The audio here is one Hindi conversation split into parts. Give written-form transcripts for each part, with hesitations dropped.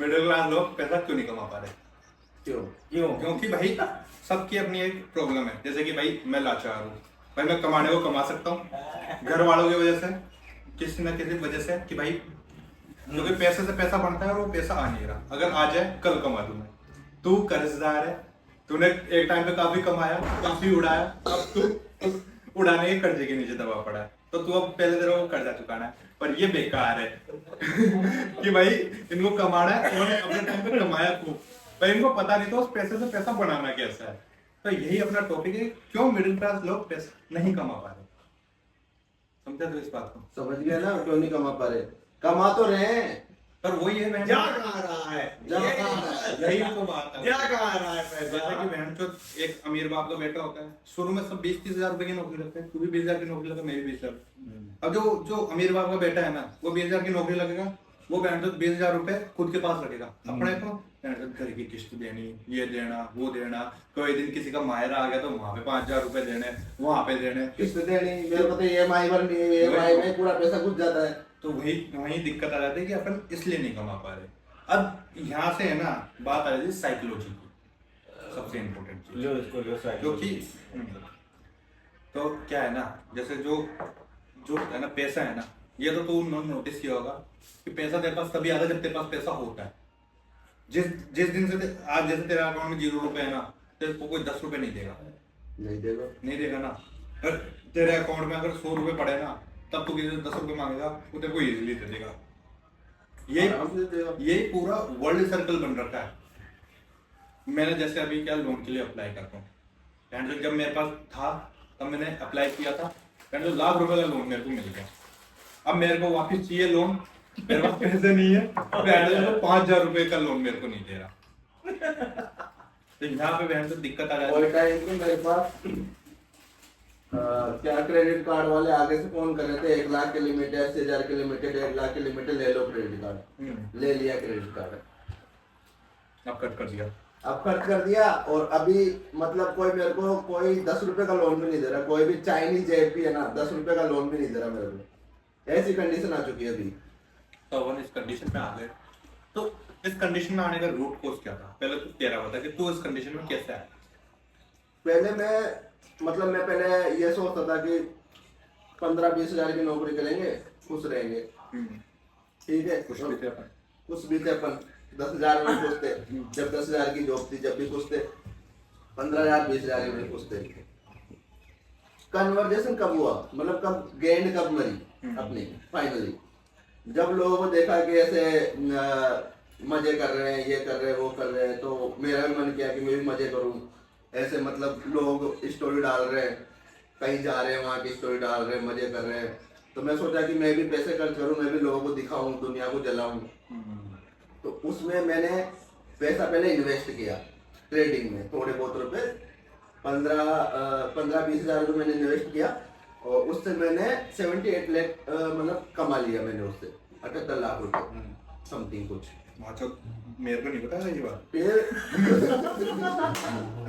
मिडिल क्लास लोग पैसा क्यों नहीं कमा पा रहे? क्यों? क्योंकि भाई सबकी अपनी एक प्रॉब्लम है। जैसे कि भाई मैं लाचार हूँ, भाई मैं कमाने को कमा सकता हूँ घर वालों की वजह से, किसी न किसी वजह से, कि भाई क्योंकि पैसे से पैसा बनता है और वो पैसा आ नहीं रहा। अगर आ जाए कल कमा दूं मैं। तू कर्जदार है, तूने एक टाइम पे काफी कमाया, काफी उड़ाया, अब तू उड़ाने के कर्जे के नीचे दबा पड़ा है। तो तू अब पहले तेरे को कर्जा चुकाना है। पर ये बेकार है कि भाई इनको कमाना है, उन्होंने अपने टाइम पे कमाया खूब, पर इनको पता नहीं तो उस पैसे से पैसा बनाना कैसा है। तो यही अपना टॉपिक है, क्यों मिडिल क्लास लोग पैसा नहीं कमा पा रहे। समझा तो इस बात को? समझ गया ना, क्यों नहीं कमा पा रहे? कमा तो रहे हैं, पर वही है बहन, जा कहाँ रहा है? जा कहाँ रहा है? यही तो बात है। जा कहाँ रहा है जैसे पैसा? कि बहन चो एक अमीर बाप का बेटा होता है, शुरू में सब 20-30 हजार रुपए की नौकरी लगता है। तू भी 20 हजार की नौकरी लगा, मैं भी 20 हजार। अब जो जो अमीर बाप का बेटा है ना, वो 20 हजार की नौकरी लगेगा, वो बहन चो 20 हजार रुपए खुद के पास रखेगा अपने को। घर की किस्त देनी, ये देना, वो देना, कोई दिन किसी का मायरा आ गया तो वहां पे 5 हजार रुपए देने, वहां पे देने। किस्त देनी, मेरे को तो EMI भरनी है, EMI में पूरा पैसा घुस जाता है। तो वही वही दिक्कत आ जाती है कि अपन इसलिए नहीं कमा पा रहे। अब यहाँ से है ना बात आ जाती है साइकोलॉजी की, सबसे इम्पोर्टेंट चीज। लो इसको, लो साइड। जो कि तो क्या है ना, जैसे जो जो है ना पैसा है ना, ये तो तू नोटिस किया होगा कि पैसा तेरे पास तभी आता है जब तेरे पास पैसा होता है। जिस जिस दिन से आज जैसे तेरे अकाउंट में 0 रुपए है ना, तेरे को कोई 10 रुपए नहीं देगा। नहीं देगा, नहीं देगा ना। अगर तेरे अकाउंट में अगर 100 रुपए पड़े ना, तब तू किसी से 10 रुपए मांगेगा, वो तेरे को इजीली दे देगा। आराम से देगा। ये पूरा वर्ल्ड सर्कल बन रखा है। मैंने जैसे अभी क्या लोन के लिए अप्लाई करता हूँ, एंड जब मेरे पास था तब मैंने अप्लाई किया था, एंड लाख रुपए का लोन मेरे को मिल गया। अब मेरे को वापस चाहिए लोन, मेरे पास पैसे नहीं है, तो 5 हजार रुपए का लोन मेरे को नहीं दे रहा। तो यहाँ पे बहन तो दिक्कत आ जाती और है। टाइम पे मेरे पास क्या क्रेडिट कार्ड वाले आगे से फोन कर रहे थे, 1 लाख के लिमिट है, 80,000 के लिमिट है, 1 लाख के लिमिट है, ले लो क्रेडिट कार्ड। ले लिया क्रेडिट कार्ड, अब कट कर दिया। अब खर्च कर दिया। और अभी मतलब कोई मेरे को कोई 10 रुपए का लोन भी नहीं दे रहा, कोई भी चाइनीज जेब भी है ना, 10 रुपए का लोन भी नहीं दे रहा मेरे को। ऐसी कंडीशन आ चुकी है अभी। तो अपन इस कंडीशन में आ गए। तो इस कंडीशन में आने का रूट कोज क्या था? पहले तो तेरा बता कि तू इस कंडीशन में कैसे आया। पहले मैं पहले ये सोचता था कि 15-20 हजार की नौकरी करेंगे, खुश रहेंगे, ठीक है, कुछ भी थे अपन। खुश भी थे अपन। 10,000 में खुश थे, जब 10,000 की जॉब थी जब भी खुश थे, 15,000 20,000 में खुश थे। कन्वर्जेशन कब हुआ, मतलब कब गेंद कब मरी अपनी फाइनली, जब लोगों को देखा कि ऐसे मजे कर रहे हैं, ये कर रहे हैं, वो कर रहे हैं, तो मेरा भी मन किया कि मैं भी मजे करूं। ऐसे मतलब लोग स्टोरी डाल रहे हैं, कहीं जा रहे हैं वहाँ की स्टोरी डाल रहे हैं, मजे कर रहे हैं, तो मैं सोचा कि मैं भी पैसे खर्च करूं, मैं भी लोगों को दिखाऊं, दुनिया को जलाऊं। तो उसमें मैंने पैसा पहले इन्वेस्ट किया ट्रेडिंग में, थोड़े बहुत रुपए, 15-20 हजार रुपये मैंने इन्वेस्ट किया, और उससे मैंने 78 लाख मतलब कमा लिया मैंने उससे, 78 लाख रुपए समथिंग कुछ। अच्छा, मेरे को नहीं पता ये बात। फिर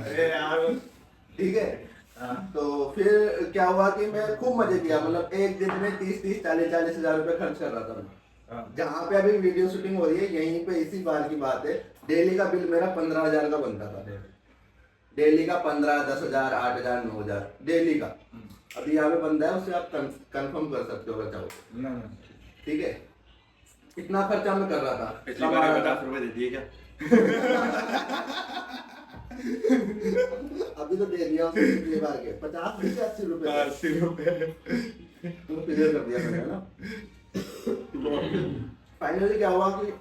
अरे यार, ठीक है, तो फिर क्या हुआ कि मैं खूब मजे किया, मतलब एक दिन में 30-40 हजार रुपए खर्च कर रहा था मैं। जहाँ पे अभी वीडियो शूटिंग हो रही है यहीं पे, इसी बार की बात है, डेली का बिल मेरा 15,000 का बनता था। डेली का 15, 10,000, 8,000, 9,000 डेली का। अभी यहाँ पे बंदा है, उससे आप कंफर्म कर सकते हो अगर चाहो, ठीक है। इतना खर्चा मैं कर रहा था। पिछली बार 50 रुपए दे दिए क्या? अभी तो दे दिया उसने पिछली बार के 50 से 80 रुपए, 80 रुपए तो क्लियर कर दिया मैंने ना। फाइनली क्या हुआ कि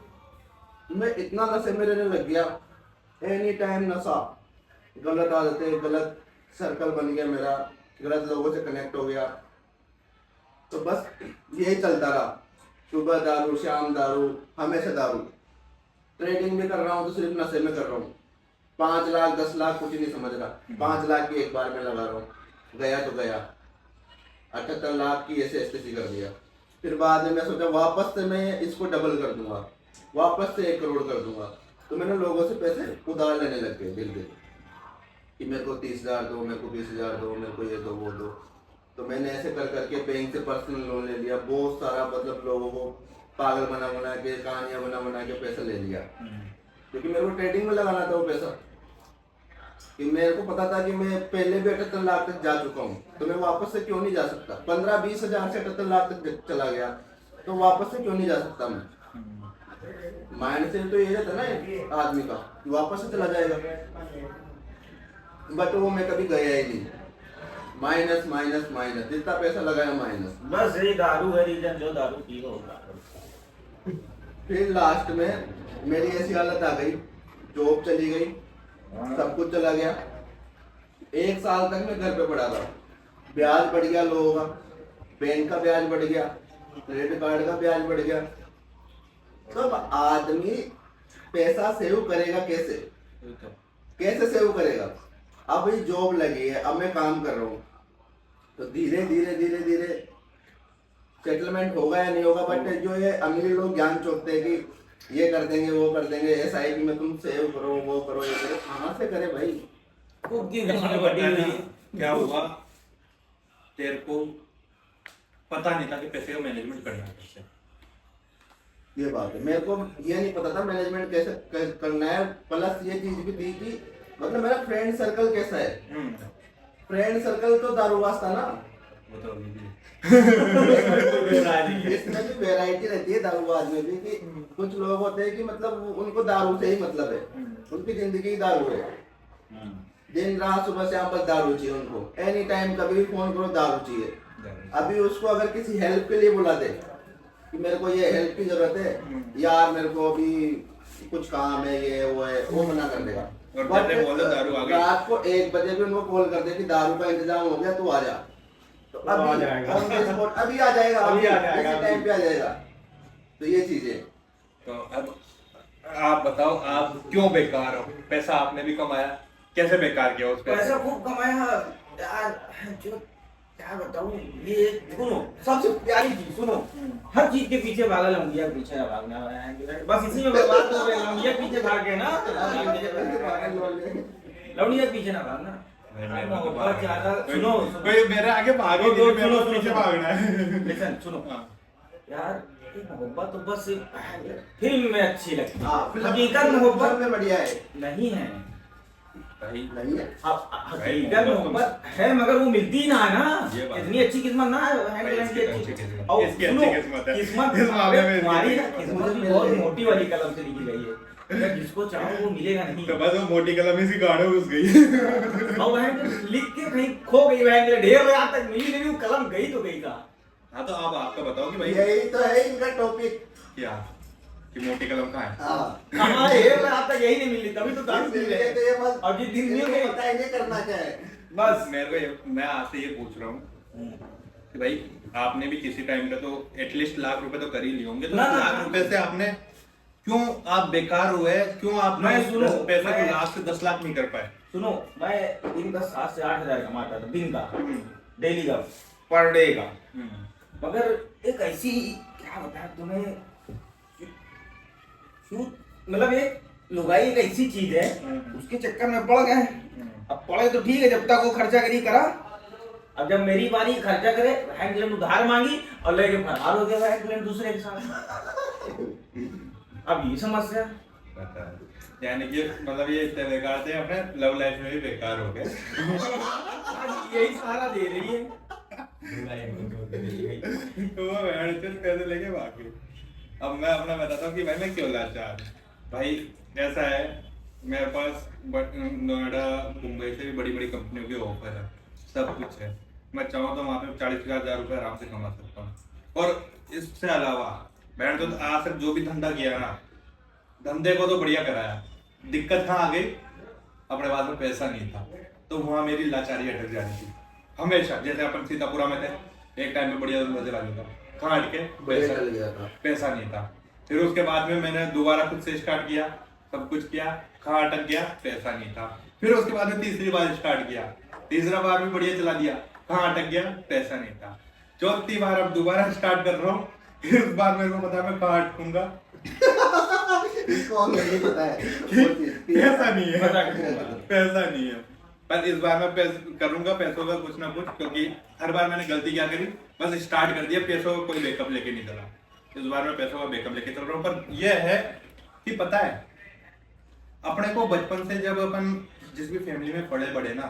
मैं इतना नशे में रहने लग गया, एनी टाइम नशा, गलत आदतें, गलत सर्कल बन गया मेरा, गलत लोगों से कनेक्ट हो गया, तो बस यही चलता रहा। सुबह दारू, शाम दारू, हमेशा दारू। ट्रेडिंग भी कर रहा हूँ तो सिर्फ नशे में कर रहा हूँ। 5 लाख 10 लाख कुछ नहीं समझ रहा, 5 लाख की एक बार में लगा रहा हूँ, गया तो गया, 78 लाख की ऐसे स्थिति कर दिया। फिर बाद में मैं सोचा वापस से मैं इसको डबल कर दूंगा, वापस से 1 करोड़ कर दूंगा। तो मैंने लोगों से पैसे उधार लेने लग गए दिल दिल, कि मेरे को 30,000 दो, मेरे को 20,000 दो, मेरे को ये दो वो दो। तो मैंने ऐसे कर करके बैंक से पर्सनल लोन ले लिया, बहुत सारा, मतलब लोगों को पागल बना बना के, कहानियां बना बना के पैसा ले लिया, क्योंकि मेरे को ट्रेडिंग में लगाना था वो पैसा। कि मेरे को पता था कि मैं पहले भी 78 लाख तक जा चुका हूँ, तो मैं वापस से क्यों नहीं जा सकता। 15-20 हजार से 78 लाख तक चला गया, तो वापस से क्यों नहीं जा सकता मैं। माइंड से तो ये रहता ना आदमी का कि वापस से चला जाएगा, बट वो मैं कभी गया ही नहीं। माइनस माइनस माइनस, जितना पैसा लगाया माइनस। बस ये दारू है रीजन, जो दारू पी वो होगा। फिर लास्ट में मेरी ऐसी हालत आ गई, जॉब चली गई, सब कुछ चला गया। 1 साल तक मैं घर पे पड़ा था, ब्याज बढ़ गया लोगों का, बैंक का ब्याज बढ़ गया, क्रेडिट कार्ड का ब्याज बढ़ गया। तो आदमी पैसा सेव करेगा कैसे, कैसे सेव करेगा। अब ये जॉब लगी है, अब मैं काम कर रहा हूँ, तो धीरे धीरे धीरे धीरे सेटलमेंट होगा या नहीं होगा। बट जो ये अमीर लोग ज्ञान चौकते हैं कि ये कर देंगे वो कर देंगे, SIP में तुम सेव करो वो करो ये करो, कहाँ से करे भाई। क्या हुआ, तेरे को पता नहीं था कि पैसे का मैनेजमेंट करना है कैसे। ये बात है, मेरे को ये नहीं पता था मैनेजमेंट कैसे करना है। प्लस ये चीज भी थी कि मतलब मेरा फ्रेंड सर्कल कैसा है। फ्रेंड सर्कल तो दारूबाज था ना, वो तो अभी भी इसमें भी वैरायटी रहती है दारूबाज में भी, कि कुछ लोग होते हैं कि मतलब उनको दारू से ही मतलब है, उनकी जिंदगी ही दारू है। दिन रात सुबह शाम बस दारू चाहिए उनको, एनी टाइम कभी भी फोन करो दारू चाहिए। अभी उसको अगर किसी हेल्प के लिए बुला दे कि मेरे को ये हेल्प की जरूरत है यार, मेरे को अभी कुछ काम है, ये वो है, वो मना कर देगा। और जैसे बोल दो दारू आ गई, रात को 1 बजे भी उनको कॉल कर दे कि दारू का इंतजाम हो गया, तू आ जा, तो अभी आ जाएगा। on the spot, अभी आ जाएगा, अभी आ जाएगा, इसी टाइम पे आ जाएगा। तो ये चीजें। तो अब आप बताओ, आप क्यों बेकार हो। पैसा आपने भी कमाया, कैसे बेकार किया उस पैसे पैसा खूब कमाया यार, जो क्या बताऊं। ये सुनो, सबसे प्यारी चीज सुनो, हर चीज के पीछे भागा, लौंडिया के पीछे ना भागना है, बस इसी में बर्बाद हो गए। लौंडिया के पीछे भागे ना, लौंडिया के पीछे ना भागना। मोहब्बत ज्यादा सुनो, कोई मेरे आगे भागे नहीं, मेरे सुनो, पीछे सुनो, भागना है। लिसन सुनो हाँ। यार, ये मोहब्बत तो बस फिल्म में अच्छी लगती है, हाँ, हकीकत मोहब्बत में बढ़िया है नहीं है। भाई नहीं है। अब हकीकत मोहब्बत है, मगर वो मिलती ना है ना, ये बात इतनी अच्छी किस्मत ना है। भाई, इसकी अच्छी किस्मत, और इसकी सुनो, अच्छी किस्मत है। किस्मत इस मामले में हमारी इसकी किस्मत भी बहुत मोटी वाली कलम से लिखी गई है, अगर जिसको चाहो वो मिलेगा नहीं। तो बस वो मोटी कलम इसी गाड़े में घुस गई। और वह लिख के कहीं खो गई, वह ढेर लगा तक मिली नहीं, वो कलम गई तो गई का। हाँ, तो आप आपका बताओ कि भाई यही तो है इनका टॉपिक। क्या कि मोटी कलम कहाँ है। हाँ, कहाँ ढेर लगा तक यही नहीं मिली, तभी तो दारू पी इसलिए रहे। तो ये बस और जिस दिन इनको नहीं पता है नहीं करना क्या है। बस मेरे को मैं आपसे ये पूछ रहा हूँ कि भाई आपने भी किसी टाइम पे तो एटलीस्ट लाख रुपए तो कर ही लिए होंगे, तो ना, ना, लाख ना। रुपए से आपने क्यों आप बेकार हुए, क्यों आप मैं सुनो, पैसे मैं- को लास्ट से 10 लाख नहीं कर पाए। सुनो, मैं दिन का 7 से 8 हजार कमाता था, दिन का, डेली का, पर डे का। मगर एक ऐसी, क्या बताया तुम्हें, मतलब एक लुगाई एक ऐसी चीज है, उसके चक्कर में पड़ गए। अब पड़े तो ठीक है, जब तक वो खर्चा करी करा। अब जब मेरी बारी खर्चा करे, हैंडलैंड उधार मांगी और लेके फरार हो गया हैंडलैंड दूसरे के साथ। अब ये समस्या। यानी कि मतलब ये इतने बेकार थे, अपने लव लाइफ में भी बेकार हो गए। आज यही सहारा दे रही है। तो वो पैसे लेके भागे। अब मैं अपना बताता हूँ कि भाई मैं क्यों लाचार। भाई ऐसा है, मेरे पास नोएडा मुंबई से भी बड़ी बड़ी कंपनियों के ऑफर है, सब कुछ है। मैं चाहूँ तो वहाँ पे 40,000 रुपये आराम से कमा सकता हूँ। और इससे अलावा मैंने तो आज तक जो भी धंधा किया ना, धंधे को तो बढ़िया कराया। दिक्कत कहाँ आ गई, अपने पास में पैसा नहीं था, तो वहाँ मेरी लाचारी अटक जाती थी हमेशा। जैसे अपन सीतापुरा में थे, एक टाइम पे बढ़िया धंधा चला गया था, कहाँ अटके पैसा नहीं था। फिर उसके बाद में मैंने दोबारा खुद से स्टार्ट किया, सब कुछ किया, कहाँ अटक गया, पैसा नहीं था। फिर उसके बाद में तीसरी बार स्टार्ट किया, तीसरा बार भी बढ़िया चला दिया, कहाँ अटक गया, पैसा नहीं था। चौथी बार अब दोबारा स्टार्ट कर रहा हूँ, फिर उस बार मेरे को पता है मैं कहाँ अटकूंगा। इसको नहीं पता है, पैसा नहीं है, पैसा नहीं है। पर इस बार मैं करूंगा पैसों का कुछ ना कुछ, क्योंकि हर बार मैंने गलती क्या करी, बस स्टार्ट कर दिया, पैसों का कोई बैकअप लेके नहीं चला। इस बार मैं पैसों का बैकअप लेके चल रहा हूँ। पर यह है कि पता है अपने को बचपन से जब अपन जिस भी फैमिली में पड़े बड़े ना,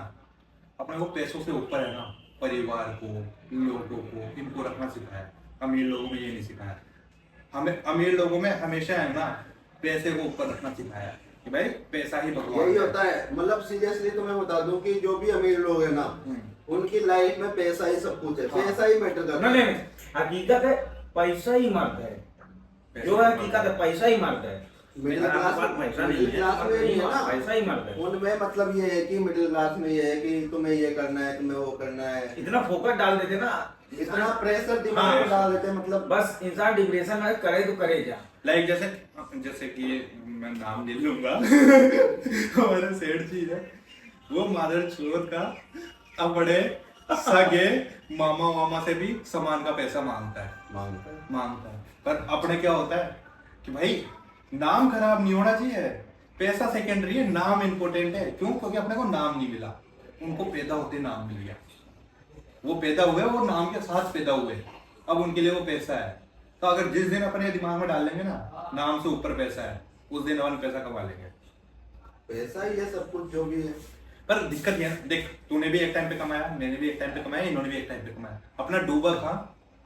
अपने को पैसों से ऊपर है ना परिवार को, लोगों को, इनको रखना सिखाया। अमीर लोगों में ये नहीं सिखाया। हमें अमीर लोगों में हमेशा है ना पैसे को ऊपर रखना सिखाया कि भाई पैसा ही भगवान यही है। होता है। मतलब सीरियसली तो मैं बता दूं कि जो भी अमीर लोग है ना, उनकी लाइफ में पैसा ही सब कुछ है। हाँ। पैसा ही मैटर करता नहीं है। नहीं, हकीकत है पैसा ही मर्द है। जो है हकीकत है पैसा ही मर्द है। मिडिल क्लास पैसा नहीं मिडिल है, क्लास में नहीं है ना, पैसा ही मर्द है। उनमें मतलब ये है कि मिडिल क्लास में ये है कि तुम्हें ये करना है, तुम्हें वो करना है। इतना फोकस डाल देते ना, इतना प्रेशर दिमाग में डाल देते हैं, मतलब बस इंसान डिप्रेशन में करे तो करे क्या। लाइक जैसे कि मैं नाम नहीं लूंगा हमारा सेठ चीज है वो मादर चोर का अपने सगे मामा वामा से भी सामान का पैसा मांगता है। पर अपने क्या होता है कि भाई नाम खराब नहीं होना चाहिए, पैसा सेकेंडरी है, नाम इम्पोर्टेंट है। क्यों? क्योंकि अपने को नाम नहीं मिला, उनको पैदा होते नाम मिल गया। वो पैदा हुए, वो नाम के साथ पैदा हुए, अब उनके लिए वो पैसा है। तो अगर जिस दिन अपने दिमाग में डाल लेंगे ना नाम से ऊपर पैसा है, उस दिन अपन पैसा कमा लेंगे। पैसा ही है सब कुछ जो भी है। पर दिक्कत ये है, देख तूने भी एक टाइम पे कमाया, मैंने भी एक टाइम पे कमाया, इन्होंने भी एक टाइम पे कमाया। अपना डूबा था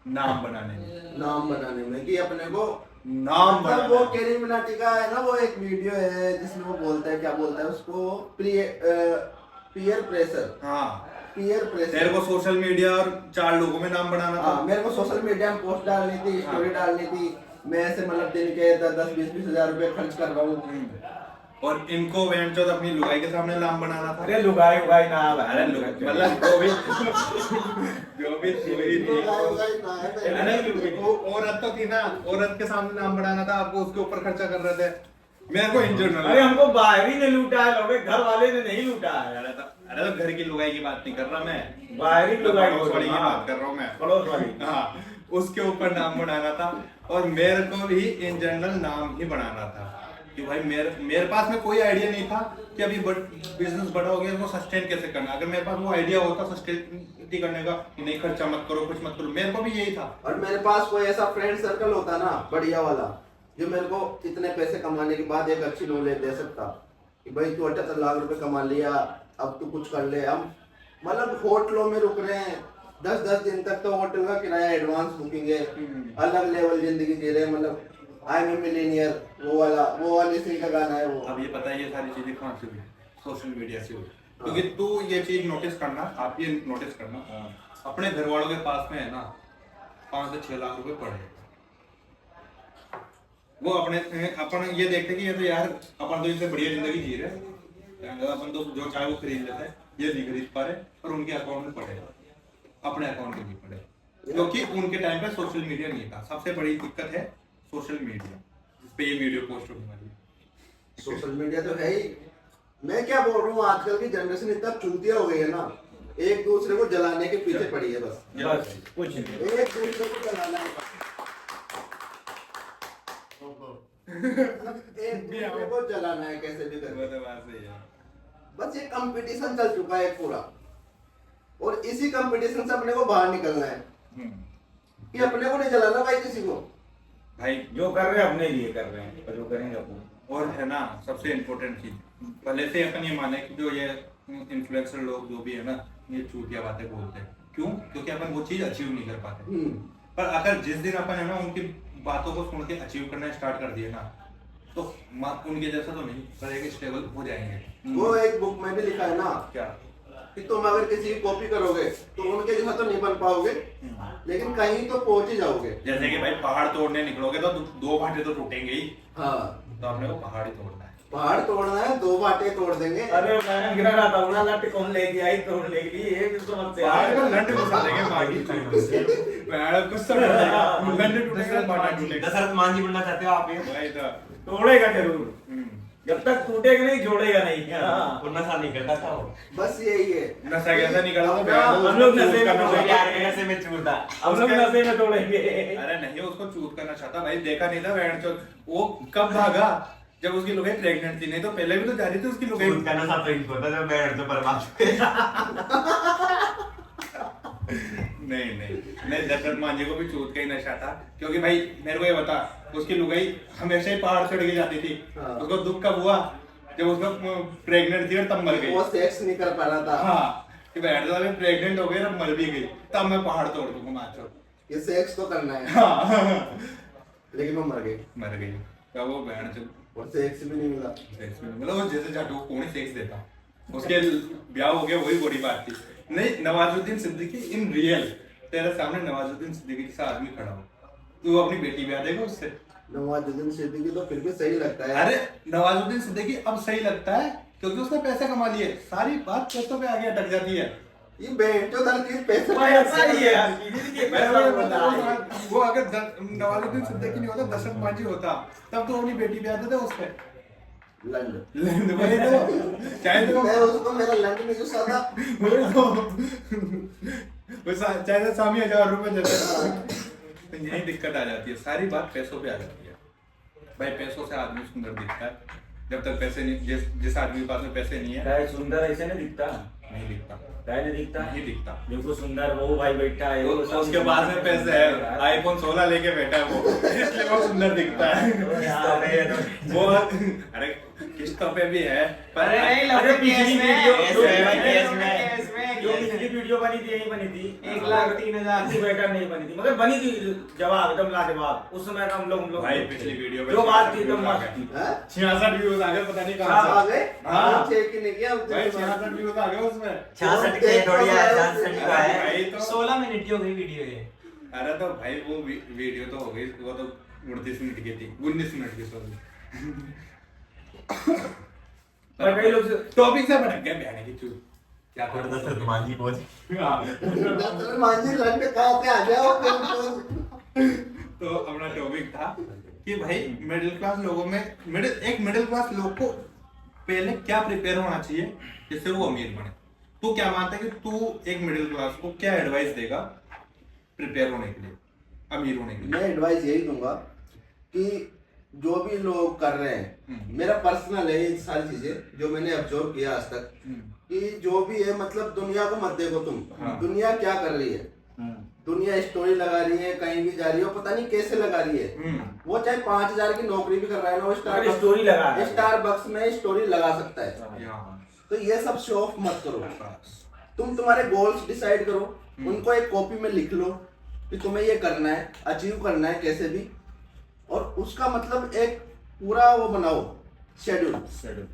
नाम बनाने में, नाम बनाने में कि अपने को नाम मतलब वो बनाना। केरी मिनाटी का है ना, वो एक वीडियो है जिसमें वो बोलता है, क्या बोलता है उसको, पीयर प्रेशर। हाँ, पीयर तेरे प्रेशर। को सोशल मीडिया और 4 लोगों में नाम बनाना था। हाँ, मेरे को सोशल मीडिया में पोस्ट डालनी थी, स्टोरी डालनी थी। मैं ऐसे मतलब दिन के 10-20 हजार रुपए खर्च कर रहा हूँ। और इनको वेंचर अपनी लुगाई के सामने नाम बनाना था। अरे लुगाई उगाई ना अरे मतलब जो भी थी वो औरत तो थी ना, औरत के सामने नाम बनाना था, आपको उसके ऊपर खर्चा कर रहे थे। मेरे को इन जनरल अरे हमको बाहरी ने लूटा है, लोगे घर वाले ने नहीं लूटा है। अरे तो घर की लुगाई की बात नहीं कर रहा मैं, बाहरी लुगाई पड़ोस वाली की हाँ। बात कर रहा हूँ मैं। पड़ोस वाली। हाँ, उसके ऊपर नाम बनाना था। और मेरे को भी इन जनरल नाम ही बनाना था कि भाई मेरे पास में कोई आइडिया नहीं था कि अभी बिजनेस बड़ा हो गया, इसको सस्टेन कैसे करना। अगर मेरे पास वो आइडिया होता सस्टेनिटी करने का, नहीं खर्चा मत करो, कुछ मत करो, मेरे को भी यही था। और मेरे पास कोई ऐसा फ्रेंड सर्कल होता ना बढ़िया वाला, जो मेरे को इतने पैसे कमाने के बाद एक अच्छी नॉलेज दे सकता कि भाई तू 78 लाख रुपए कमा लिया, अब तू कुछ कर ले। हम मतलब होटलों में रुक रहे हैं 10-10 दिन तक, तो होटल का किराया एडवांस बुकिंग है, अलग लेवल जिंदगी जी रहे हैं। मतलब आई एम ए मिलीनियर, वो वाली सिंह का गाना है वो। अब ये पता है ये सारी चीजें कहाँ से हुई? सोशल मीडिया से हुई। क्योंकि तू ये चीज नोटिस करना, आप ये नोटिस करना, अपने घर वालों के पास में है ना 5 से 6 लाख रुपए पड़े, वो अपन ये देखते कि ये तो यार अपन तो इनसे बढ़िया जिंदगी जी रहे हैं, अपन तो जो चाहे वो खरीद लेते हैं, ये नहीं खरीद पा रहे, और उनके अकाउंट में पड़े, अपने अकाउंट में नहीं पड़े, क्योंकि उनके टाइम पे सोशल मीडिया नहीं था। सबसे बड़ी दिक्कत है सोशल मीडिया, जिस पे ये वीडियो पोस्ट होने वाली है। सोशल मीडिया तो है ही। मैं क्या बोल रहा हूँ, आजकल की जनरेशन इतना चूतिया हो गई है ना, एक दूसरे को जलाने के पीछे पड़ी है बस। बस कुछ नहीं। एक दूसरे को जलाना है, एक दूसरे को जलाना है कैसे भी करके। वो तो बात सही है। बस ये कंपटीशन चल चुका है पूरा, और इसी कंपटीशन से अपने को बाहर निकलना है कि अपने को नहीं जलाना भाई किसी को। भाई जो कर रहे हैं अपने लिए कर रहे हैं, और जो करेंगे अपने। और है ना सबसे इम्पोर्टेंट चीज, पहले से अपन ये माने कि जो ये इन्फ्लुएंसर लोग जो भी है ना, ये चूतिया बातें बोलते हैं। क्यों? क्योंकि अपन वो चीज अचीव नहीं कर पाते। पर अगर जिस दिन अपन है ना उनकी बातों को सुन के अचीव करना स्टार्ट कर दिए ना, तो उनके जैसा तो नहीं पर एक स्टेबल हो जाएंगे। वो एक बुक में भी लिखा है ना क्या कि तुम अगर किसी की कॉपी करोगे तो उनके जैसा तो नहीं बन पाओगे, लेकिन कहीं तो पहुंच ही जाओगे। जैसे कि भाई पहाड़ तोड़ने निकलोगे तो 2 घंटे तो टूटेंगे ही, हाँ, तो अपने को पहाड़ ही तोड़ना है। पहाड़ तोड़ना है, 2 बाटे तोड़ देंगे। अरे मैं गिरा रहा था, उड़ा लट कौन लेके आई तोड़ लेगी, ये भी समस्या पहाड़ को है। लंड घुसा देंगे मागी पहाड़ को सब लंड टूटेगा, पहाड़ टूटेगा। दशरथ मान जी बनना चाहते हो आप ये? भाई तो तोड़ेगा जरूर, जब तक टूटेगा नहीं जोड़ेगा नहीं। हाँ। वो नशा नहीं करता था वो। बस यही है। नशा कैसा निकला था? अपना- हम लोग नशे में वो तोड़ेंगे। यार के नशे में चूरता। हम लोग नशे में तोड़ेंगे। अरे नहीं, उसको चूत करना चाहता भाई, देखा नहीं था वैन चो वो कब भागा जब उसकी लुगाई प्रेग्नेंट थी, नहीं तो पहले भी तो जा रही थी उसकी लुगाई। चूत का नशा तो इनको था जब बैठ तो बर्बाद नहीं दशरथ मांझी को भी चूत का ही नशा था, क्योंकि भाई मेरे को ये बता, उसकी लुगाई हमेशा ही पहाड़ चढ़ के जाती थी। हाँ। उसको दुख कब हुआ जब उसको प्रेग्नेंट थी और तब मर गई। वो सेक्स नहीं कर पा रहा था। हाँ कि बैठ जाओ, प्रेग्नेंट हो गई और मर भी गई, तब मैं पहाड़ तोड़ दूंगा माचो। ये सेक्स तो करना है। हाँ लेकिन वो मर गई मर गई, तब वो बहन चल और सेक्स भी नहीं मिला। सेक्स में मतलब वो जैसे जाटू कौन ही सेक्स देता, उसके ब्याह हो गया वही बड़ी बात थी। नहीं, नवाजुद्दीन सिद्दीकी इन रियल तेरे सामने नवाजुद्दीन सिद्दीकी जैसा आदमी खड़ा हो, तू अपनी बेटी ब्याह देगा उससे? नवाजुद्दीन सिद्दीकी तो फिर भी सही लगता है। अरे नवाजुद्दीन सिद्दीकी अब सही लगता है क्योंकि उसने पैसे कमा लिए, सारी बात पैसों पे आगे अटक जाती है। ये बेंच तो हर चीज पैसे पैसा ही है यार, किसी के पैसा होता है। वो अगर नवाजुद्दीन सिद्दीकी नहीं होता, दशरथ मांझी होता, तब तो अपनी बेटी ब्याह देते उस पे। लंड वही तो, चाहे तो मैं उसको मेरा लंड नहीं गुस्सा था। वही तो वो चाहे तो स्वामी 1000 रुपए देते, तो यही दिक्कत आ जाती है, सारी बात पैसों पे आ जाती है। भाई पैसों से आदमी सुंदर दिखता है, जब तक पैसे नहीं, जिस आदमी के पास में पैसे नहीं है क्या है, सुंदर ऐसे नहीं दिखता? नहीं दिखता, क्या नहीं दिखता? नहीं दिखता। देखो सुंदर वो भाई बैठा है, वो सब उसके पास में पैसे है, आईफोन 16 लेके बैठा है वो, इसलिए वो सुंदर दिखता है। वो अरे किस्तों पे भी है, पर अरे नहीं, अरे पिछली वीडियो जो पिछली वीडियो बनी थी यही बनी थी, 1,03,000 की बेटर नहीं बनी थी, मगर बनी थी जवाब एकदम लाजवाब। उस समय हम लोग भाई पिछली वीडियो में जो बात थी एकदम मस्त थी। 66 व्यूज आ गए, पता नहीं आ कहां से। गए? हाँ। चेक ही नहीं किया भाई 66 व्यूज आ गए उसमें। 66 के थोड़ी है, 66 का है। भाई तो 16 मिनट की हो गई वीडियो ये। अरे तो भाई वो वीडियो तो हो गई, वो तो 29 मिनट की थी, 19 मिनट की सॉरी। पर कई लोग टॉपिक से भटक गए, बहने की चूत क्या कर दशरथ मांझी पहुंच। दशरथ मांझी लंड कहाँ पे आ गया वो तो अपना टॉपिक था कि भाई मिडिल क्लास लोगों में एक मिडिल क्लास लोग को पहले क्या प्रिपेयर होना चाहिए जिससे वो अमीर बने। तू क्या मानता है कि तू एक मिडिल क्लास को क्या एडवाइस देगा प्रिपेयर होने के लिए, अमीर होने के लिए? मैं एडवाइस यही दूंगा कि जो भी लोग कर रहे हैं, मेरा पर्सनल है ये सारी चीजें जो मैंने ऑब्जर्व किया आज तक, कि जो भी है मतलब दुनिया को मत देखो तुम। हाँ। दुनिया क्या कर रही है, दुनिया स्टोरी लगा रही है, कहीं भी जा रही है, पता नहीं कैसे लगा रही है। वो चाहे 5,000 की नौकरी भी कर रहा है ना, वो स्टोरी लगा रहा है। स्टारबक्स में स्टोरी लगा सकता है। तो ये सब शो ऑफ मत करो, तुम तुम्हारे गोल्स डिसाइड करो, उनको एक कॉपी में लिख लो कि तुम्हें ये करना है, अचीव करना है कैसे भी, और उसका मतलब एक पूरा वो बनाओ शेड्यूल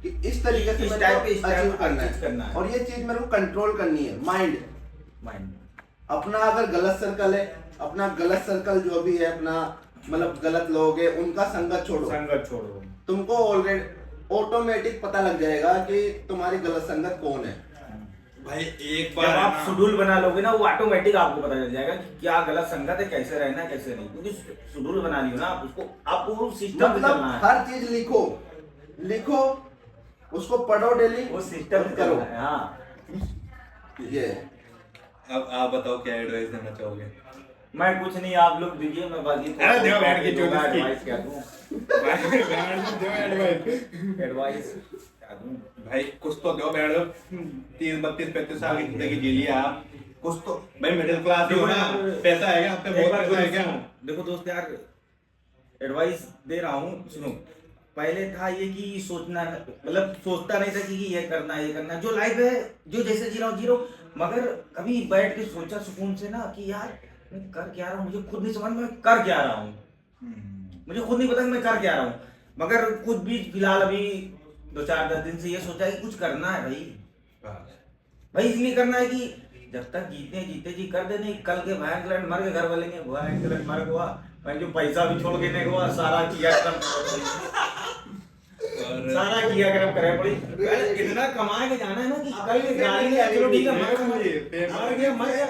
कि इस तरीके से इस मेरे टाइप को पे, इस टाइप अचीव पे करना अचीव करना है, है। और ये चीज मेरे को कंट्रोल करनी है। माइंड अपना अगर गलत सर्कल है, अपना गलत सर्कल जो भी है अपना मतलब गलत लोग है, उनका संगत छोड़ो। संगत छोड़ो। तुमको ऑलरेडी ऑटोमेटिक पता लग जाएगा कि तुम्हारी गलत संगत कौन है। भाई एक जब बार आप शेड्यूल बना लोगे ना, वो ऑटोमेटिक आपको पता चल जाएगा कि क्या गलत संगत है, कैसे रहना है कैसे नहीं, क्योंकि शेड्यूल बना लियो ना आप, उसको आपको सिस्टम में मतलब चलना है। हर चीज लिखो, उसको पढ़ो डेली, वो सिस्टम में करो। चलना है। हाँ, ये अब आप बताओ क्या एडवाइस देना चाहोगे? मैं कुछ नहीं, आप लोग दीजिए, मैं बाकी अरे देव बैठ के जो जिसकी। एडवाइस क्या दूं, एडवाइस क्या दूं? भाई कुछ तो दो, बैठ दो। 30, 32, 35 साल की जिंदगी जी लिया आप, कुछ तो भाई मिडिल क्लास ही हो ना, पैसा है क्या आप पे? एक बहुत बार पैसा है क्या? देखो दोस्त यार, एडवाइस दे रहा हूँ, सुनो। पहले था ये कि सोचना, मतलब सोचता नहीं था कि ये करना ये करना, जो लाइफ है जो जैसे जी रहा हूँ जी रहा हूँ, मगर कभी बैठ के सोचा सुकून से ना कि यार मैं कर क्या रहा हूँ, मुझे खुद नहीं समझ में मैं कर क्या रहा हूँ, मुझे खुद नहीं पता कि मैं कर क्या रहा हूँ, मगर खुद भी फिलहाल अभी 2-4-10 दिन से ये सोचा है कि कुछ करना है भाई इसलिए करना है कि जब तक जीते जी कर दे, नहीं कल के भयंकर मर के घर वाले नहीं भयंकर मर हुआ, भाई जो पैसा भी छोड़ के नहीं हुआ, सारा किया कर्म करे पड़ी। इतना कमा के जाना है ना कि कल के गाड़ी में चलो ठीक है, मर गया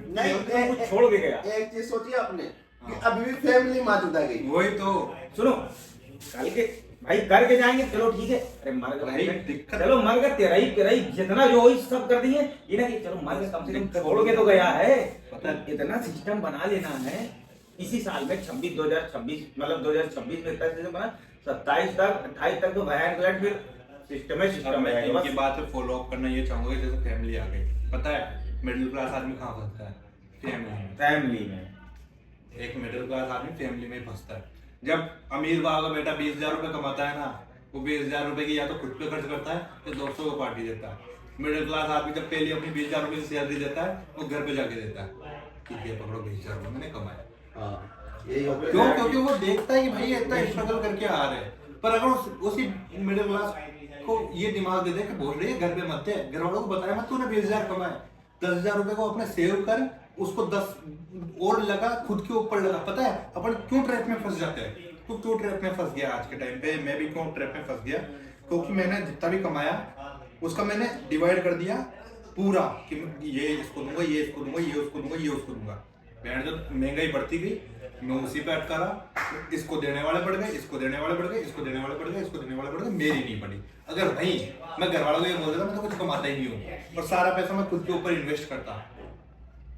नहीं, कुछ छोड़ के गया। एक चीज सोचिए आपने कि अभी भी फैमिली मौजूदा गई। वही तो सुनो, कल के भाई करके जाएंगे चलो ठीक है, अरे मर भाई गए दिक्कत, चलो मर गए, तेरा ही जितना जो हो सब कर दिए, ये ना कि चलो मर गए, कम से कम छोड़ के तो गया है। इतना सिस्टम बना लेना है इसी साल में 2026 मतलब 2026 में तक बना, 27 तक 28 तक तो भयंकर फिर सिस्टम मैं है। इनकी बात पे फॉलो अप करना ये चाहूंगा कि जैसे फैमिली आ गई, पता है मिडिल क्लास आदमी कहाँ फंसता है? फैमिली में। एक मिडिल क्लास आदमी फैमिली में ही फंसता है। जब अमीर बाबा का बेटा 20,000 रुपए कमाता है ना, वो 20,000 रुपए की या तो खुद पे खर्च करता है या दोस्तों को पार्टी देता है। मिडिल क्लास आदमी जब पहले अपनी 20,000 रुपए की सैलरी देता है, वो घर पे जाके देता है कि ये पकड़ो 20,000 रुपए मैंने कमाया। यही होता है। क्यों? क्योंकि वो देखता है कि भाई इतना स्ट्रगल करके आ रहे हैं। पर अगर उसी मिडिल क्लास को ये दिमाग दे दे कि बोल रही है घर पे मत दे, घर वालों को बताया मत तूने 20,000 कमाए, 10,000 रुपए को अपने सेव कर, उसको 10 और लगा, खुद के ऊपर लगा। पता है अपन क्यों ट्रैप में फंस जाते हैं? तू क्यों ट्रैप में फंस गया आज के टाइम पे? मैं भी क्यों ट्रैप में फंस गया? क्योंकि मैंने जितना भी कमाया उसका मैंने डिवाइड कर दिया पूरा कि ये इसको दूंगा, ये इसको दूंगा, ये उसको दूंगा, ये उसको दूंगा। बैंड जब महंगाई बढ़ती गई मैं उसी पे अटका रहा। इसको देने वाले बढ़ गए, इसको देने वाले बढ़ गए, इसको देने वाले बढ़ गए, इसको देने वाले बढ़ गए, मेरी नहीं बढ़ी। अगर भाई मैं घर वालों को ये बोल देता मैं तो कुछ कमाता ही नहीं हूँ और सारा पैसा मैं खुद के ऊपर इन्वेस्ट करता,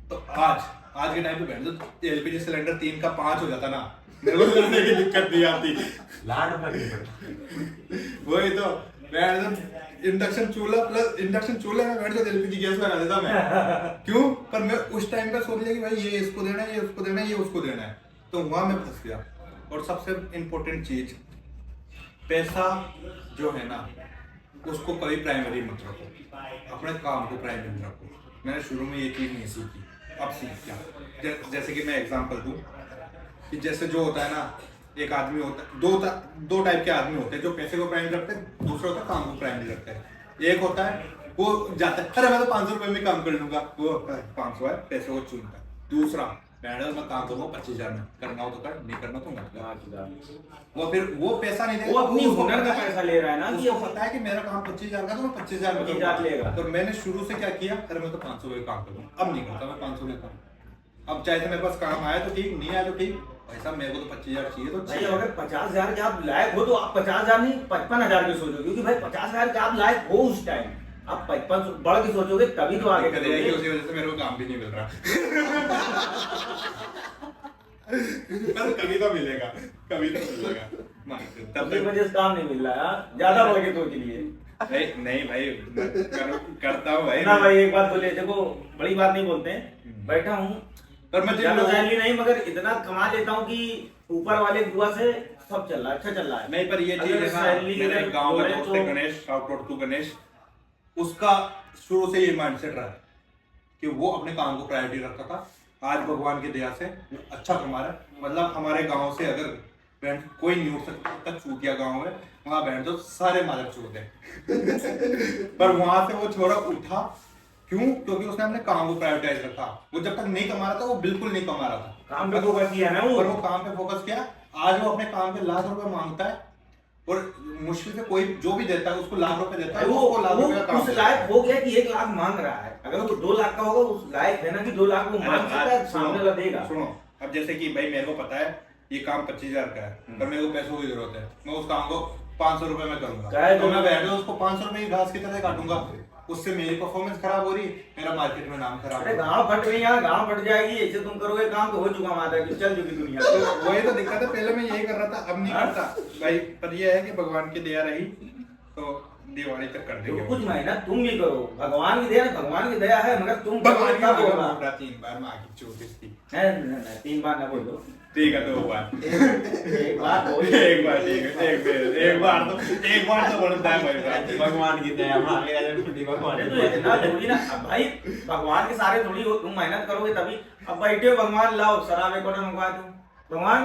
तो आज के टाइम पे बैंड एलपीजी सिलेंडर 3 का 5 हो जाता ना, मेरे को करने की दिक्कत नहीं आती। लाड भर वही तो बैंड इंडक्शन चूल्हा प्लस इंडक्शन चूल्हे में बैठ के एलपीजी गैस लगा देता मैं। क्यों? पर मैं उस टाइम पे सोच लिया कि भाई ये इसको देना है, ये उसको देना है, ये उसको देना है, तो वहां मैं फंस गया। और सबसे इम्पोर्टेंट चीज, पैसा जो है ना उसको कभी प्राइमरी मत रखो, अपने काम को प्राइमरी रखो। मैंने शुरू में ये चीज नहीं सीखी, अब सीख गया। जैसे कि मैं एग्जांपल दूं कि जैसे जो होता है ना, एक आदमी होता है, दो टाइप के आदमी होते हैं, जो पैसे को प्राइमरी रखते हैं, दूसरा होता है काम को प्राइमरी रखते हैं। एक होता है वो जाता है अरे मैं तो 500 रुपए में काम कर लूंगा, वो 500 है पैसे को चुनता है। दूसरा मैडम मैं काम करूंगा 25,000 में, करना हो तो कर, नहीं करना तो मत कर। वो फिर वो पैसा नहीं देगा, वो अपनी उसको हुनर का पता है- पैसा ले रहा है ना कि उसको पता है कि मेरा काम 25,000 का, तो मैं 25,000 में 25,000 करूंगा। लेगा। तो मैंने शुरू से क्या किया, अरे मैं तो 500 में काम करूंगा, अब नहीं करता, मैं 500 लेता हूँ। अब चाहे तो मेरे पास काम आया तो ठीक, नहीं आया तो ठीक, ऐसा मेरे को तो 25,000 चाहिए तो भाई चाहिए। अगर 50,000 के आप लायक हो तो आप 50,000 नहीं 55,000 के सोचो, क्योंकि भाई 50,000 के आप लायक हो उस टाइम, आप 55 बढ़ के सोचोगे तभी तो आगे दिक्कत ये है कि करोगे। उसी वजह से मेरे को काम भी नहीं मिल रहा। पर कभी तो मिलेगा, कभी तो मिलेगा। तब अपनी तक वजह से काम नहीं मिल रहा है, ज्यादा बढ़ के सोच लिए नहीं भाई करता हूँ भाई ना भाई। एक बात बोले, देखो बड़ी बात नहीं बोलते हैं, बैठा हूँ पर मैं जिन ज्यादा लोगों सैलरी नहीं, मगर इतना कमा लेता हूँ कि ऊपर वाले दुआ से सब चल रहा है, अच्छा चल रहा है। नहीं, पर ये चीज अगर है ना, सैलरी मेरे अगर गांव का बोले दोस्त तो- है Ganesh, shout out to Ganesh, उसका शुरू से ये माइंडसेट रहा है कि वो अपने काम को प्रायोरिटी रखता था। आज भगवान की दया से अच्छा कमा रहा है। मतलब हमारे गांव से अगर बैंड कोई नहीं उठ सकता, चूतिया गांव है, वहां बैंड तो सारे मालक चूत हैं। पर वहां से वो छोरा उठा, क्यों? क्योंकि उसने अपने काम को प्रायोरिटाइज रखा। वो जब तक नहीं कमा रहा था वो बिल्कुल नहीं कमा रहा था, काम पे फोकस किया ना वो। पर वो काम पे फोकस किया। आज वो अपने काम के लाख रुपए मांगता है और मुश्किल से कोई जो भी देता है उसको लाख रुपए देता है, वो उसको लाख रुपए का काम उस देता है। लायक हो गया कि 1 लाख मांग रहा है। अगर वो 2 लाख का होगा उस लायक है ना कि 2 लाख वो मांग सकता है, सामने वाला देगा। सुनो, अब जैसे कि भाई मेरे को पता है ये काम 25,000 का है, पर मेरे को पैसों की जरूरत है, मैं उस काम को 500 रुपए में करूंगा, तो मैं बैठ के उसको 500 रुपए की घास की तरह काटूंगा। उससे मेरी परफॉर्मेंस खराब हो रही, मेरा मार्केट में नाम खराब हो अरे रहा। गांव फट रही है, गांव फट जाएगी, ऐसे तुम करोगे काम तो हो चुका माता की, चल चुकी दुनिया। तो वही तो दिक्कत है, पहले मैं यही कर रहा था, अब नहीं करता भाई। पर ये है कि भगवान की दया रही तो दिवाली तक कर देंगे। तो कुछ मेहनत तुम भी करो, भगवान की दया, भगवान की दया है, मगर तुम भगवान की करोगे तब होगा। दया 3 बार माँ की 34 थी। नहीं, 3 बार ना बोलो, ठीक है 2 बार। एक बार बोल। एक बार ठीक है, एक बार तो बनता है भाई साहब। भगवान की दया मांगे अरे छुट्टी भगवान अरे तो इतना थोड़ी ना, अब भाई भगवान के सारे थोड़ी हो, तुम मेहनत करोगे तभी। अब बैठे हो, भगवान लाओ शराब एक बॉटल मंगवा दूं, भगवान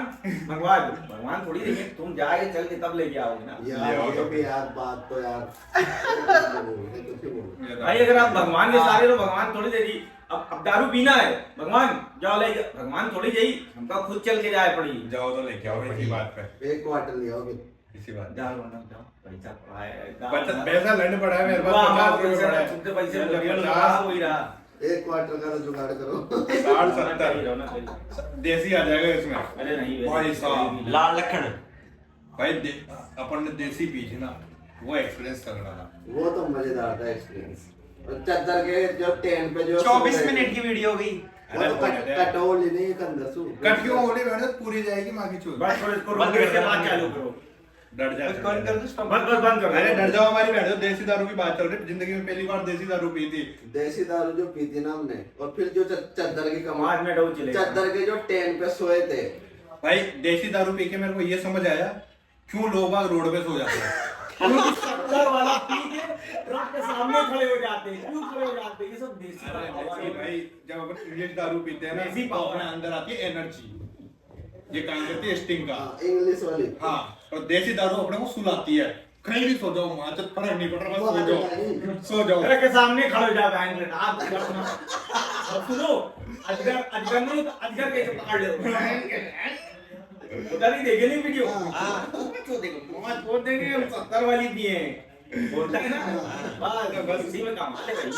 मंगवा दो, भगवान थोड़ी देंगे, तुम जाके चल के तब लेके आओगे ना। यार ये भी यार बात तो यार कुछ ही बोलो। भाई अगर आप भगवान के सारे हो, भगवान थोड़ी देगी। अब दारू पीना है, भगवान जाओ ले, भगवान थोड़ी जाई, हमका खुद चल के जाए पड़ी। जाओ तो लेके आओ इसी बात पे, एक क्वार्टर ले आओगे। इसी बात पे। जाओ ना, जाओ, पैसा पड़ा है, बचत पैसा लंड पड़ा है मेरे पास, वाह, 50 रुपए पैसा पड़ा है। छुट्टे पैसे मतलब लगे, 50, वही रहा। एक क्वार्टर का तो जुगाड़ करो। 60, सही 70 रहो ना, सही रहो। देसी आ जाएगा इसमें। अरे नहीं भाई साहब, लाल लखन भाई अपन ने देसी पी थी ना, वो एक्सपीरियंस तगड़ा था। वो तो मजेदार था एक्सपीरियंस। और चद्दर के जो टेंट पे जो 24 मिनट की वीडियो हो गई। वो तो कटोल नहीं कंदसू। कट क्यों होली बैठ पूरी जाएगी माँ की चूत। बस थोड़ा इसको बंद रोक कर के दो, बाद बंद चालू कर करो। डर जा कौन कर दो stop? बस बंद कर अरे डर जाओ हमारी बहन, देसी दारू की बात चल रही है, जिंदगी में पहली बार देसी दारू पी थी। देसी दारू जो पीती ना हमने, और फिर जो चद्दर की कमाल, आज में डो चलेगा। चद्दर के जो टेंट पे सोए थे भाई देसी दारू पी के मेरे को ये समझ आया क्यों लोग बाग रोड पे सो जाते हैं। शक्कर वाला पी के ट्रक के सामने खड़े हो जाते हैं, क्यों खड़े हो जाते हैं? ये सब देसी अरे दारू देसी भाई, जब अपन इंग्लिश दारू पीते हैं ना, देसी तो पावर। अपने अंदर आती है एनर्जी, ये काम करती है स्टिंग का। इंग्लिश वाली। हाँ, और देसी दारू अपने को सुलाती है, कहीं भी सो जाओ, वहां से फर्क नहीं पड़ रहा, बस सो जाओ, सो जाओ। ट्रक के सामने खड़े हो जाता है इंग्लैंड। आप और सुनो, अजगर नहीं तो अजगर कैसे पकड़ ले? उधर ही देखे नहीं वीडियो। तो देखो पांच बोल देंगे हम 70 वाली पिए हैं, बोलता है ना, बस इसी में काम है भाई।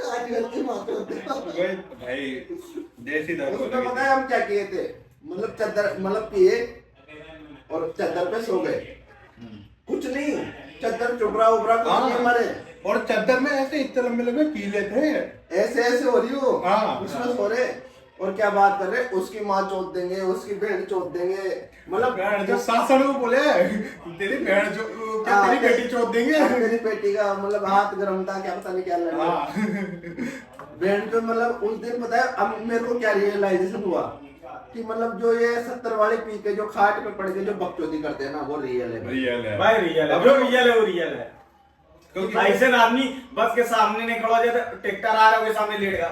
आजकल की बात होती है। भाई देसी दारू उसमें पता है हम क्या किए थे, मतलब चद्दर, मतलब पिए और चद्दर पे सो गए, कुछ नहीं, चद्दर चुपरा उपरा कुछ हाँ। नहीं मरे, और चद्दर में ऐसे इतने लंबे लंबे कीले थे, ऐसे ऐसे हो रही हो, हाँ। उसमें सो रहे, और क्या बात कर रहे, उसकी माँ चोट देंगे, उसकी बहन चोट देंगे, मतलब बहन जो सासड़ को बोले तेरी बहन जो क्या हाँ, तेरी बेटी चोट देंगे। मेरी बेटी का मतलब हाथ गर्म था, क्या पता नहीं क्या लगा। हाँ। बहन पे मतलब उस दिन पता है अब मेरे को क्या रियलाइजेशन हुआ कि मतलब जो ये 70 वाले पी के जो खाट पे पड़ के जो बकचोदी करते हैं ना, वो रियल है। रियल है भाई रियल है, जो रियल है वो रियल है। क्योंकि ऐसे ना आदमी बस के सामने नहीं खड़ा हो जाता, ट्रैक्टर आ रहा है उसके सामने लेट गया।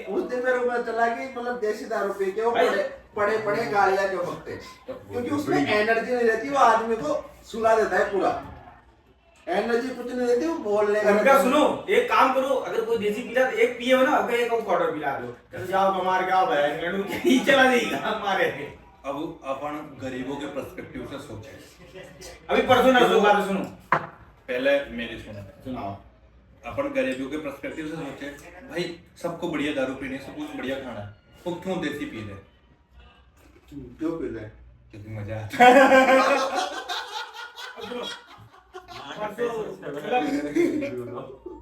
उस दिन मेरे को पता चला कि मतलब देसी दारू पी के वो पड़े गाड़ियां क्यों भगते, क्योंकि उसमें एनर्जी नहीं रहती, वो आदमी को सुला देता है पूरा, एनर्जी कुछ नहीं रहती, वो बोलने का। उनका सुनो, एक काम करो, अगर कोई देसी पीला तो एक पिए हो ना, अगर एक और क्वार्टर पिला दो, चल जाओ कमार के आओ भाई, इंग्लैंड में ही चला जाएगा हमारे। अब अपन गरीबों के पर्सपेक्टिव से सोचे, अभी परसों नरसों बात सुनो, पहले मेरी सुनो, सुनाओ। अपन गरीबों के पर्सपेक्टिव से सोचे, भाई सबको बढ़िया दारू पीनी है, सब कुछ बढ़िया खाना है, वो क्यों देसी पी रहे? क्यों पी रहे? क्योंकि मजा आता है।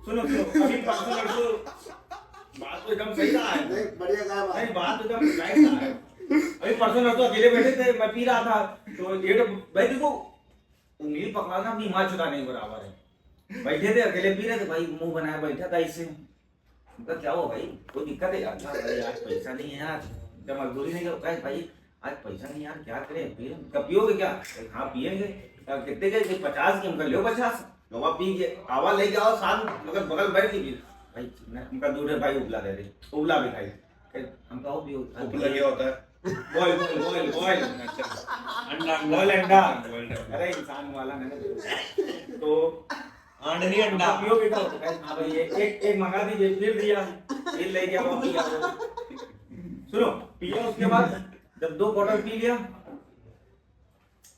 सुनो अभी परसों नरसों बात तो एकदम सही रहा है, नहीं, बढ़िया गाय बात। नहीं बात तो एकदम राइट रहा है। अभी परसों नरसों अकेले बैठे थे, मैं पी रहा था, तो ये तो भाई देखो उंगली पकड़ना अपनी माँ छुड़ाने के बराबर है। बैठे थे अकेले पी रहे थे, भाई मुंह बनाया बैठा था इससे, उनका क्या हुआ भाई, कोई दिक्कत है यार? आज पैसा नहीं है यार, जब मजदूरी नहीं होता है भाई, आज पैसा नहीं यार, क्या करें? पिए कब पियोगे क्या? हाँ पिएंगे। कितने के 50 की, हमका लो 50 गवा पी के आवा ले जाओ, साथ मगर बगल बैठ लीजिए भाई, हमका दूर है भाई, उबला दे दे, उबला भी खाई, हमका वो पियो, उबला क्या होता है? बॉयल बॉयल बॉयल अंडा बॉयल अंडा, अरे इंसान वाला नहीं तो अंडा नहीं अंडा पियोगे क्या? हाँ भाई एक मंगा दीजिए, फिर दिया, फिर ले गया वो पिया वो। सुनो पिया, उसके बाद जब 2 बॉटल पी लिया,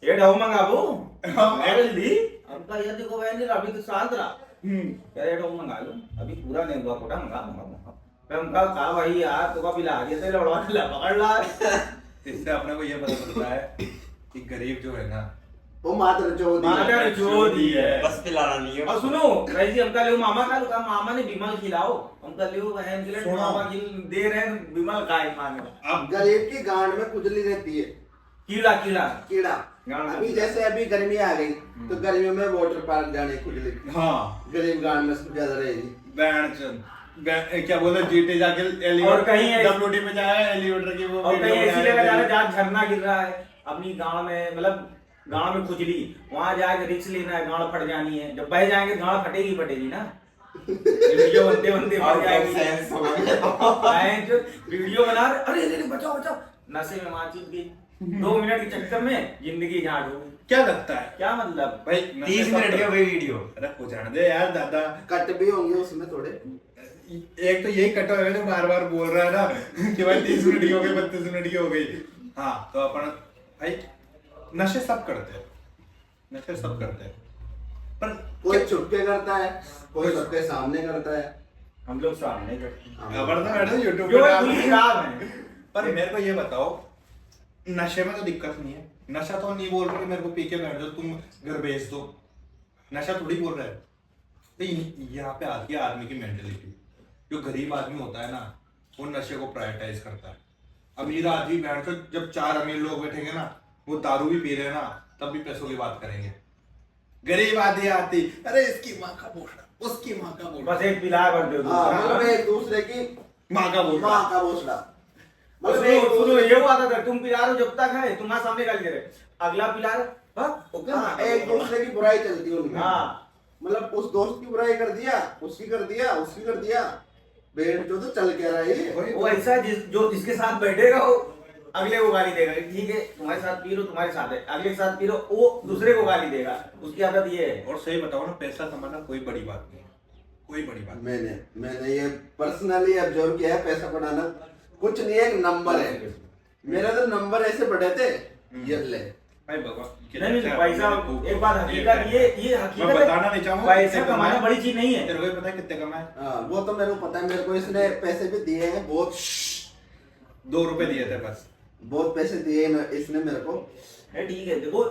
ये ढाऊ मंगा वो जल्दी, हमका ये देखो भाई अभी तो शांत रहा, क्या ये ढाऊ मंगा लो, अभी पूरा नहीं हुआ, कोटा मंगा फिर हमका कहा भाई यार तो का पिला दिया तो लड़वा पकड़ ला। इससे अपने को ये पता चलता है कि गरीब जो है ना, वो मादर चोदी है। बस पिलाना नहीं है। और सुनो वैसे हमका ले मामा का लुका, मामा ने विमल खिलाओ, हमका ले बहन के लिए मामा दे रहे हैं विमल का मांगे। अब गरीब की गांड में खुजली रहती है, कीड़ा कीड़ा कीड़ा। गांड में अभी जैसे अभी गर्मी आ गई तो गर्मियों में वाटर पार्क जाने खुजली, हाँ गरीब गांड में सबसे ज्यादा रहेगी। क्या बोलते जीटे जाके और कहीं डब्ल्यूटी पे जाए एलिवेटर की वो और कहीं ऐसी जगह जाना जहाँ झरना गिर रहा है अपनी गांव में, मतलब गांव में खुजली, वहां जाके रिक्स लेना है, गांड फट जानी है, जब बह जाएंगे गांड फटेगी ना, वीडियो बनते बनते फट जाएगी, वीडियो बना रहे, अरे अरे बचाओ बचाओ, नशे में मार चुप गई, 2 मिनट के चक्कर में जिंदगी झाड़ हो गई। क्या लगता है क्या मतलब भाई? 30 मिनट की वही वीडियो। अरे हो जाने दे यार दादा, कट भी होंगे उसमें थोड़े। एक तो यही कट हुआ जो बार बार बोल रहा है ना कि भाई 30 मिनट की हो गई, 32 मिनट की हो गई। हाँ तो अपन भाई नशे सब करते हैं, नशे सब करते हैं, पर कोई छुप के करता है, कोई सबके सामने करता है। हम लोग सामने करते हैं, अपन तो बैठे यूट्यूब जो पे है डाल पूरी रहे हैं। किताब है। पर मेरे को ये बताओ, नशे में तो दिक्कत नहीं है, नशा तो नहीं बोल रहे कि मेरे को पी के बैठ जाओ तुम घर भेज दो, नशा थोड़ी बोल रहा है। तो यहाँ पे आती है आदमी की मेंटेलिटी, जो गरीब आदमी होता है ना वो नशे को प्रायोरिटाइज करता है। अमीर आदमी बैठ कर जब 4 अमीर लोग बैठेंगे ना वो दारू भी पी रहे हैं ना, तब भी पैसों की बात करेंगे। गरीब आदमी आती, अरे इसकी माँ का बोसड़ा, उसकी माँ का बोसड़ा, बस एक पिला भर दो हाँ, मतलब एक दूसरे की माँ का बोसड़ा। माँ का भोसड़ा। बस मतलब एक एक सुनो दूसरे ये हुआ था तुम पिला रहे हो जब तक है तुम्हारे सामने गाली दे रहे, अगला पिला रहे ओके हाँ, एक दूसरे की बुराई चलती है उनमें। हाँ मतलब उस दोस्त की बुराई कर दिया, उसकी कर दिया, उसकी कर दिया, बेड जो तो चल क्या रहा है ये। वो ऐसा जो जिसके साथ बैठेगा वो अगले को गाली देगा, ठीक है तुम्हारे साथ पी लो तुम्हारे साथ है, अगले के साथ पी लो वो दूसरे को गाली देगा, उसकी आदत ये है। और सही बताओ ना, पैसा कमाना कोई बड़ी बात नहीं है, कोई बड़ी बात नहीं। मैंने ये पर्सनली ऑब्जर्व किया है, पैसा बढ़ाना कुछ नहीं है, एक नंबर है। मेरे तो नंबर ऐसे बढ़े थे, ये ले भाई बाबा नहीं पैसा एक बात हकीकत ये हकीकत मैं है, बताना नहीं चाहूंगा पैसा कितने कमाना कमाए। बड़ी चीज नहीं है। तेरे को भी पता है कितने कमाए? हाँ, वो तो मेरे को पता है, मेरे को इसने पैसे भी दिए हैं बहुत, 2 रुपए दिए थे बस। बहुत पैसे दिए हैं इसने मेरे को। ठीक है देखो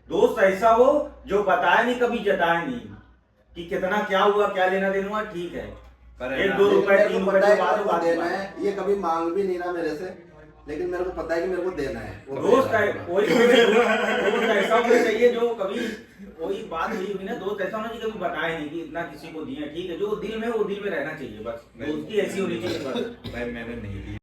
दोस्त ऐसा हो जो बताए नहीं कभी जताए नहीं कि कितना क्या हुआ क्या लेना देना हुआ, ठीक है पर 1-2 रुपए मेरे को 3 रुपए पता है की कि बात मेरे को बात देना है, ये कभी मांग भी नहीं रहा मेरे से, लेकिन मेरे को पता है कि मेरे को देना है। वो दोस्त देगा। है कोई दोस्त ऐसा होना चाहिए जो कभी कोई बात हुई हुई ना, दोस्त ऐसा होना चाहिए कभी बताए नहीं कि इतना किसी को दिया, ठीक है जो दिल में वो दिल में रहना चाहिए, बस दोस्ती ऐसी होनी चाहिए बस। भाई मैंने नहीं दी।